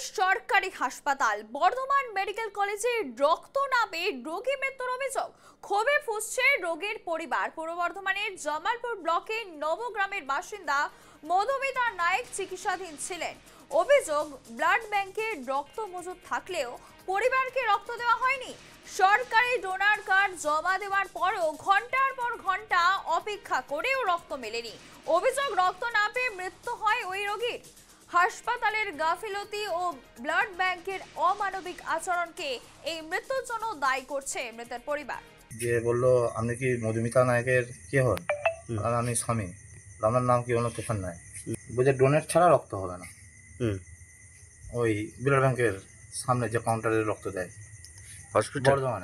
সরকারি হাসপাতাল বর্ধমান মেডিকেল কলেজে রক্ত না পেয়ে রোগী মৃত্যুর অভিযোগ। ক্ষোভে ফুঁসছে রোগীর পরিবার। পূর্ব বর্ধমানের জামালপুর ব্লকের নবগ্রামের বাসিন্দা মধুমিতা নায়েক চিকিৎসাধীন ছিলেন। অভিযোগ, ব্লাড ব্যাংকে রক্ত মজুদ থাকলেও পরিবারকে রক্ত দেওয়া হয়নি। সরকারি ডোনার কার্ড জমা দেওয়ার পরও ঘন্টার পর ঘন্টা অপেক্ষা করেও রক্ত মেলেনি। অভিযোগ, রক্ত না পেয়ে মৃত্যু হয় ওই রোগীর। হাসপাতালের গাফিলতি ও ব্লাড ব্যাংকের অমানবিক আচরণকে এই মৃত্যুর জন্য দায়ী করছে মৃতের পরিবার। যে বললো, আপনি কি মধুমিতা নায়কের কে হন? আর আমি স্বামী। আপনার নাম কি? হলো তুফান নায়ক। বুঝে ডোনেট ছাড়া রক্ত হবে না। ওই ব্লাড ব্যাংকের সামনে যে কাউন্টারে রক্ত দেয় বর্ধমান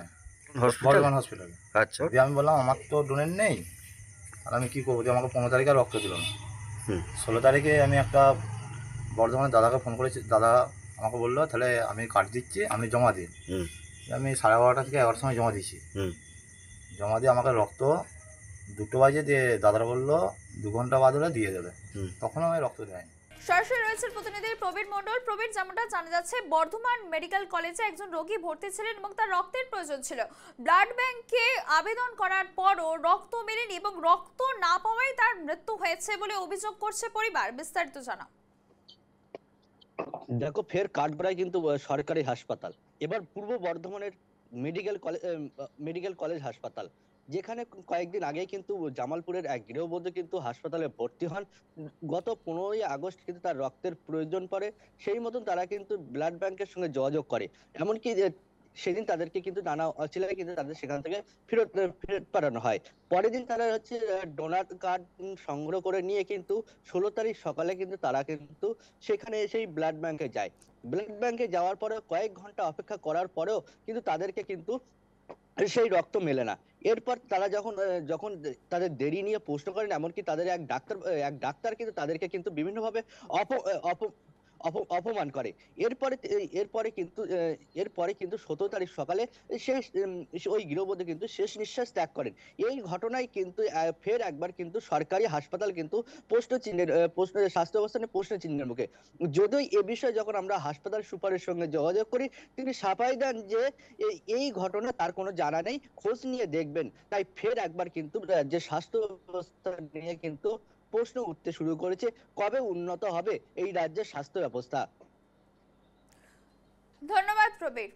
হসপিটালে। আচ্ছা, দিয়ে আমি বললাম আমার তো ডোনেট নেই, আর আমি কী করবো? যে আমাকে 15 তারিখে রক্ত দিল না। 16 তারিখে আমি একটা বর্ধমানের দাদাকে ফোন করেছি। দাদা আমাকে বললো, তাহলে আমি কার্ড দিচ্ছি, আমি জমা দিই। আমি 12:30 থেকে 11টার সময় জমা দিয়েছি। জমা দিয়ে আমাকে রক্ত 2টো বাজে দিয়ে দাদারা বললো 2 ঘন্টা বাদ হলে দিয়ে দেবে। তখন আমি রক্ত দেয়নি। সরাসরি রয়েছেন প্রতিনিধি প্রবীর মণ্ডল। প্রবীর, যেমনটা জানা যাচ্ছে, বর্ধমান মেডিকেল কলেজে একজন রোগী ভর্তি ছিলেন এবং তার রক্তের প্রয়োজন ছিল। ব্লাড ব্যাংকে আবেদন করার পরও রক্ত মেলেনি এবং রক্ত না পাওয়ায় তার মৃত্যু হয়েছে বলে অভিযোগ করছে পরিবার। বিস্তারিত জানাও। দেখো, ফের কাঠগড়ায় কিন্তু সরকারি হাসপাতাল, এবার পূর্ব বর্ধমানের মেডিকেল কলেজ হাসপাতাল, যেখানে কয়েকদিন আগে কিন্তু জামালপুরের এক গৃহবধূ কিন্তু হাসপাতালে ভর্তি হন। গত 15ই আগস্ট কিন্তু তার রক্তের প্রয়োজন পড়ে। সেই মতন তারা কিন্তু ব্লাড ব্যাংকের সঙ্গে যোগাযোগ করে। এমনকি সেদিন তাদেরকে কিন্তু নানা অচিলায় কিন্তু তাদের সেখান থেকে ফেরত পাঠানো হয়। পরের দিন তারা ডোনার কার্ড সংগ্রহ করে নিয়ে কিন্তু 16 তারিখ সকালে কিন্তু তারা কিন্তু সেখানে এসেই ব্লাড ব্যাংকে যায়। ব্লাড ব্যাংকে যাওয়ার পরে কয়েক ঘন্টা অপেক্ষা করার পরেও কিন্তু তাদেরকে কিন্তু সেই রক্ত মেলে না। এরপর তারা যখন তাদের দেরি নিয়ে প্রশ্ন করেন, এমনকি তাদের এক ডাক্তার কিন্তু তাদেরকে কিন্তু বিভিন্নভাবে অপমান করে। এরপরে কিন্তু 17 তারিখ সকালে শেষ ওই গৃহবধূ কিন্তু শেষ নিঃশ্বাস ত্যাগ করেন। এই ঘটনায় কিন্তু ফের একবার কিন্তু সরকারি হাসপাতাল কিন্তু স্বাস্থ্য অবস্থা নিয়ে প্রশ্ন চিহ্নের মুখে। যদিও এ বিষয়ে যখন আমরা হাসপাতাল সুপারের সঙ্গে যোগাযোগ করি, তিনি সাফাই দেন যে এই ঘটনা তার কোনো জানা নেই, খোঁজ নিয়ে দেখবেন। তাই ফের একবার কিন্তু যে স্বাস্থ্য ব্যবস্থা নিয়ে কিন্তু প্রশ্ন উঠতে শুরু করেছে, কবে উন্নত হবে এই রাজ্যের স্বাস্থ্য ব্যবস্থা। ধন্যবাদ প্রবীর।